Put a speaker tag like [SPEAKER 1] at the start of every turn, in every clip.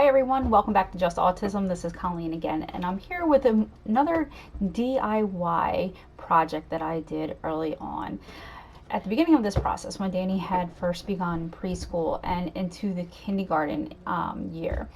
[SPEAKER 1] Hi everyone, welcome back to Just Autism. This is Colleen again, and I'm here with another DIY project that I did early on. At the beginning of this process, when Danny had first begun preschool and into the kindergarten year,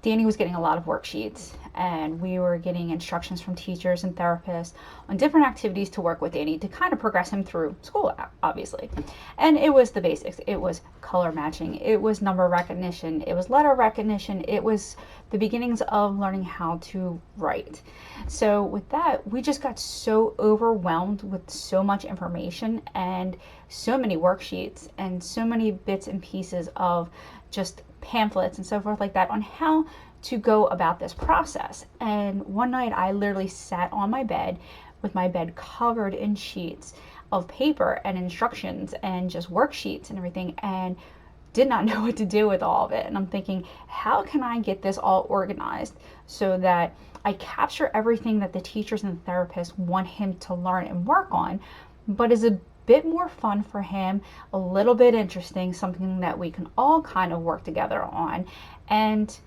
[SPEAKER 1] Danny was getting a lot of worksheets, and we were getting instructions from teachers and therapists on different activities to work with Danny to kind of progress him through school, obviously. And it was the basics. It was color matching, it was number recognition, it was letter recognition, it was the beginnings of learning how to write. So with that, we just got so overwhelmed with so much information and so many worksheets and so many bits and pieces of just pamphlets and so forth like that on how to go about this process. And one night I literally sat on my bed with my bed covered in sheets of paper and instructions and just worksheets and everything, and did not know what to do with all of it. And I'm thinking, how can I get this all organized so that I capture everything that the teachers and therapists want him to learn and work on, but is a bit more fun for him, a little bit interesting, something that we can all kind of work together on, and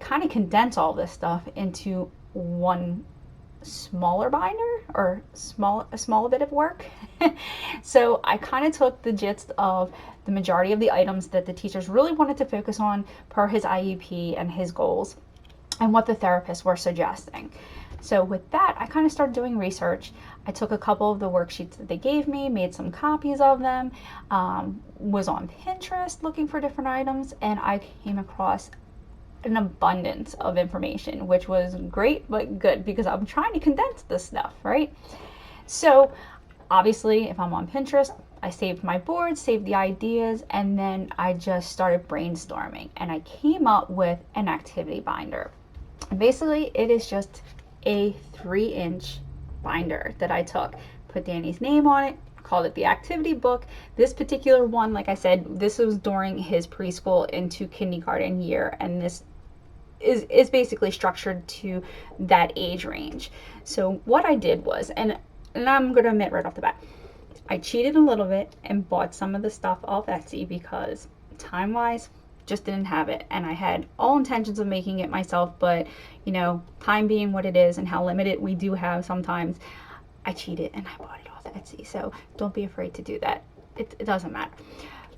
[SPEAKER 1] kind of condense all this stuff into one smaller binder or a small bit of work. So I kind of took the gist of the majority of the items that the teachers really wanted to focus on per his IEP and his goals and what the therapists were suggesting. So with that, I kind of started doing research. I took a couple of the worksheets that they gave me, made some copies of them, was on Pinterest looking for different items, and I came across an abundance of information, which was great but good because I'm trying to condense this stuff, right? So obviously, if I'm on Pinterest, I saved my board, saved the ideas, and then I just started brainstorming, and I came up with an activity binder. And basically, it is just a 3-inch binder that I took, put Danny's name on it, called it the activity book. This particular one, like I said, this was during his preschool into kindergarten year, and this is basically structured to that age range. So what I did was, and I'm going to admit right off the bat, I cheated a little bit and bought some of the stuff off Etsy because time-wise, just didn't have it, and I had all intentions of making it myself, but you know, time being what it is and how limited we do have sometimes, I cheated and I bought it off Etsy. So don't be afraid to do that. It doesn't matter.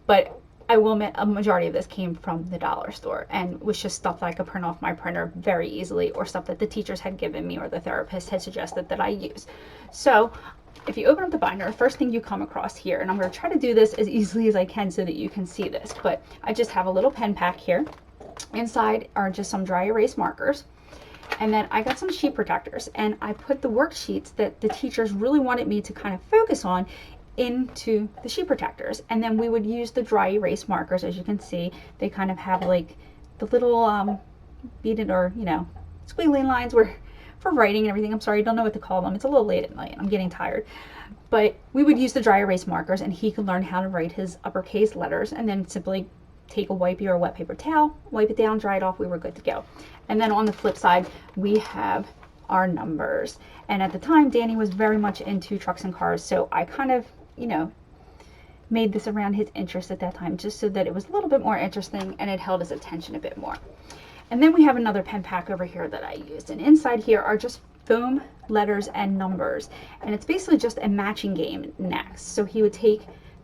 [SPEAKER 1] But I will admit a majority of this came from the dollar store and was just stuff that I could print off my printer very easily, or stuff that the teachers had given me or the therapist had suggested that I use. So if you open up the binder, the first thing you come across here, and I'm going to try to do this as easily as I can so that you can see this, but I just have a little pen pack here. Inside are just some dry erase markers. And then I got some sheet protectors, and I put the worksheets that the teachers really wanted me to kind of focus on into the sheet protectors. And then we would use the dry erase markers. As you can see, they kind of have like the little beaded or, you know, squiggly lines where for writing and everything. I'm sorry, I don't know what to call them. It's a little late at night. I'm getting tired. But we would use the dry erase markers, and he could learn how to write his uppercase letters, and then simply take a wipey or a wet paper towel, wipe it down, dry it off, we were good to go. And then on the flip side, we have our numbers. And at the time, Danny was very much into trucks and cars, so I kind of, you know, made this around his interest at that time, just so that it was a little bit more interesting and it held his attention a bit more. And then we have another pen pack over here that I used, and inside here are just foam letters and numbers, and it's basically just a matching game next. So he would take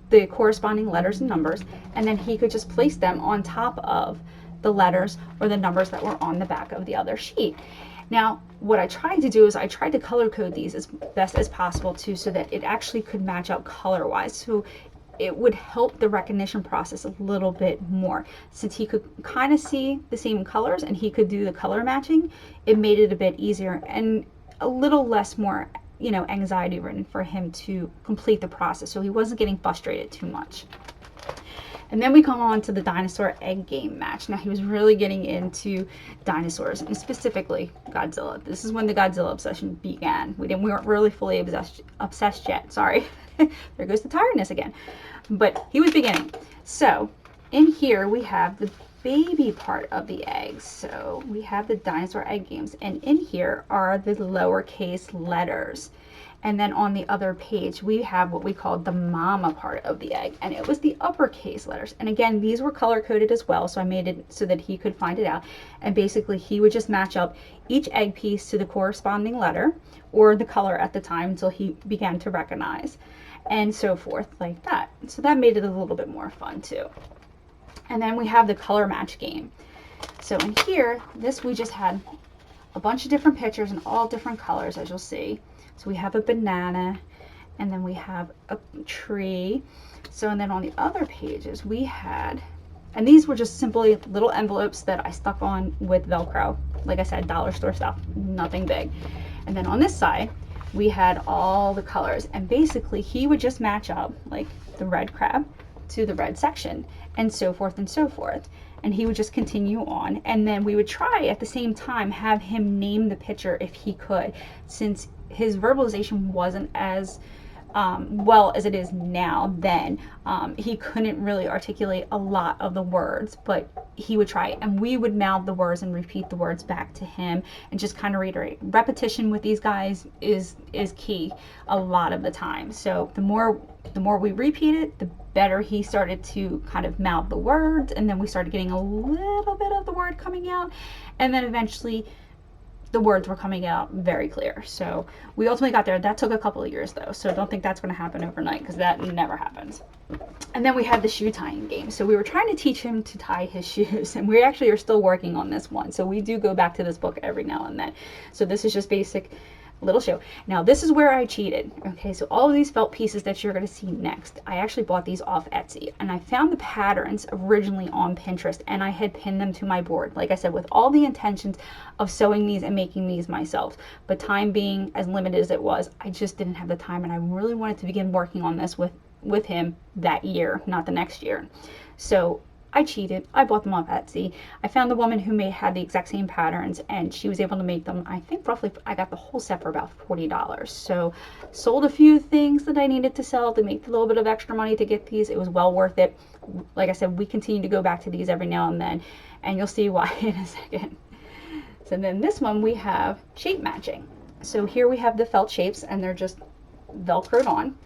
[SPEAKER 1] the corresponding letters and numbers, and then he could just place them on top of the letters or the numbers that were on the back of the other sheet. Now, what I tried to do is I tried to color code these as best as possible too, so that it actually could match up color wise, so it would help the recognition process a little bit more. Since he could kind of see the same colors and he could do the color matching, it made it a bit easier and a little less more, you know, anxiety ridden for him to complete the process, so he wasn't getting frustrated too much. And then we come on to the dinosaur egg game match. Now, he was really getting into dinosaurs, and specifically Godzilla. This is when the Godzilla obsession began. We weren't really fully obsessed yet. Sorry. There goes the tiredness again. But he was beginning. So in here we have the baby part of the egg. So we have the dinosaur egg games, and in here are the lowercase letters. And then on the other page, we have what we called the mama part of the egg, and it was the uppercase letters. And again, these were color coded as well, so I made it so that he could find it out. And basically, he would just match up each egg piece to the corresponding letter or the color at the time until he began to recognize, and so forth like that. So that made it a little bit more fun too. And then we have the color match game. So in here, this we just had a bunch of different pictures in all different colors, as you'll see. So we have a banana, and then we have a tree. So, and then on the other pages we had, and these were just simply little envelopes that I stuck on with Velcro. Like I said, dollar store stuff, nothing big. And then on this side, we had all the colors, and basically he would just match up like the red crab to the red section, and so forth and so forth. And he would just continue on, and then we would try at the same time have him name the picture if he could, since his verbalization wasn't as well as it is now then. He couldn't really articulate a lot of the words, but he would try, and we would mouth the words and repeat the words back to him and just kind of reiterate. Repetition with these guys is key a lot of the time. So the more we repeat it, the better he started to kind of mouth the words, and then we started getting a little bit of the word coming out, and then eventually the words were coming out very clear. So we ultimately got there. That took a couple of years though, so don't think that's going to happen overnight, because that never happens. And then we had the shoe tying game. So we were trying to teach him to tie his shoes, and we actually are still working on this one. So we do go back to this book every now and then. So this is just basic little show. Now this is where I cheated. Okay, so all of these felt pieces that you're going to see next, I actually bought these off Etsy, and I found the patterns originally on Pinterest, and I had pinned them to my board, like I said, with all the intentions of sewing these and making these myself. But time being as limited as it was, I just didn't have the time, and I really wanted to begin working on this with him that year, not the next year. So I cheated. I bought them off Etsy. I found the woman who had the exact same patterns, and she was able to make them. I think roughly I got the whole set for about $40. So sold a few things that I needed to sell to make a little bit of extra money to get these. It was well worth it. Like I said, we continue to go back to these every now and then, and you'll see why in a second. So then this one we have shape matching. So here we have the felt shapes, and they're just Velcroed on,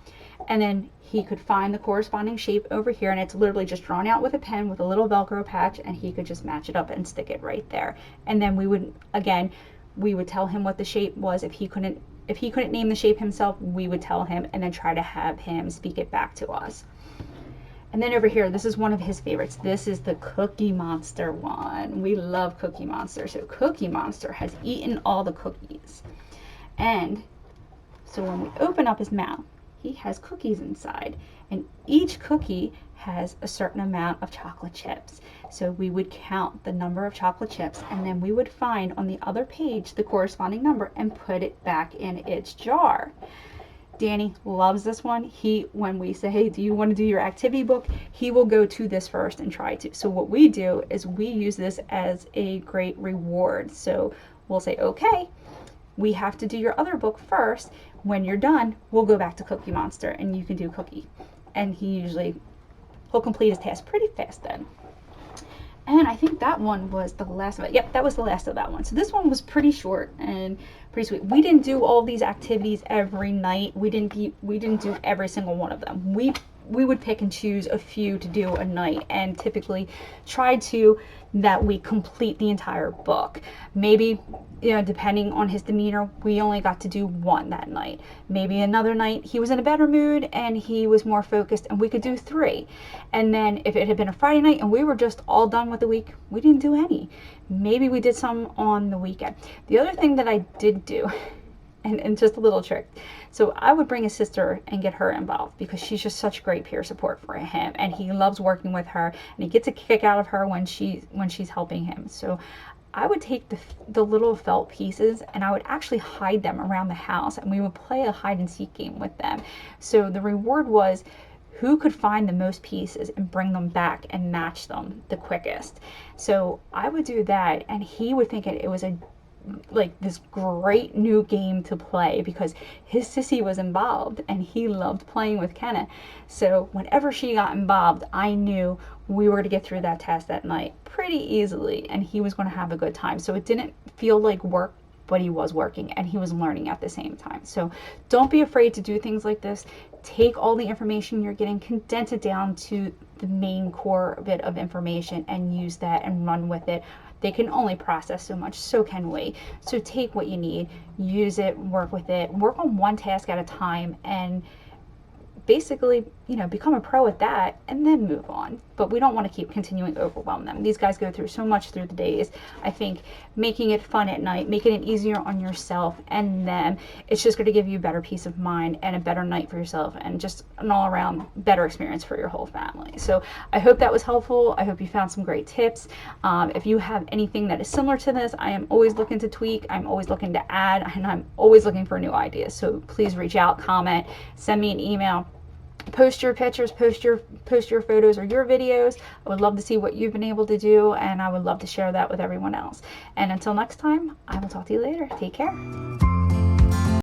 [SPEAKER 1] and then he could find the corresponding shape over here, and it's literally just drawn out with a pen with a little Velcro patch, and he could just match it up and stick it right there. And then we would tell him what the shape was. If he couldn't name the shape himself, we would tell him, and then try to have him speak it back to us. And then over here, this is one of his favorites. This is the Cookie Monster one. We love Cookie Monster. So Cookie Monster has eaten all the cookies, and so when we open up his mouth, he has cookies inside, and each cookie has a certain amount of chocolate chips. So we would count the number of chocolate chips, and then we would find on the other page the corresponding number and put it back in its jar. Danny loves this one. When we say, hey, do you want to do your activity book, he will go to this first and try to. So what we do is we use this as a great reward. So we'll say, okay, we have to do your other book first. When you're done, we'll go back to Cookie Monster and you can do Cookie. And he'll complete his task pretty fast then. And I think that one was the last of it. Yep, that was the last of that one. So this one was pretty short and pretty sweet. We didn't do all these activities every night. We didn't do every single one of them. We would pick and choose a few to do a night, and typically try to that we complete the entire book. Maybe, depending on his demeanor, we only got to do one that night. Maybe another night he was in a better mood and he was more focused, and we could do 3. And then if it had been a Friday night and we were just all done with the week, we didn't do any. Maybe we did some on the weekend. The other thing that I did do, and just a little trick, so I would bring his sister and get her involved, because she's just such great peer support for him, and he loves working with her, and he gets a kick out of her when she's helping him. So I would take the little felt pieces, and I would actually hide them around the house, and we would play a hide and seek game with them. So the reward was who could find the most pieces and bring them back and match them the quickest. So I would do that, and he would think it was a like this great new game to play because his sissy was involved and he loved playing with Kenna. So whenever she got involved, I knew we were going to get through that test that night pretty easily and he was going to have a good time. So it didn't feel like work, but he was working and he was learning at the same time. So don't be afraid to do things like this. Take all the information you're getting, condense it down to the main core bit of information and use that and run with it. They can only process so much, so can we. So take what you need, use it, work with it, work on one task at a time, and basically, you know, become a pro at that and then move on. But we don't want to keep continuing to overwhelm them. These guys go through so much through the days. I think making it fun at night, making it easier on yourself and them, it's just going to give you a better peace of mind and a better night for yourself and just an all around better experience for your whole family. So I hope that was helpful. I hope you found some great tips. If you have anything that is similar to this, I am always looking to tweak. I'm always looking to add, and I'm always looking for new ideas. So please reach out, comment, send me an email. Post your pictures, post your photos or your videos. I would love to see what you've been able to do, and I would love to share that with everyone else. And until next time, I will talk to you later. Take care.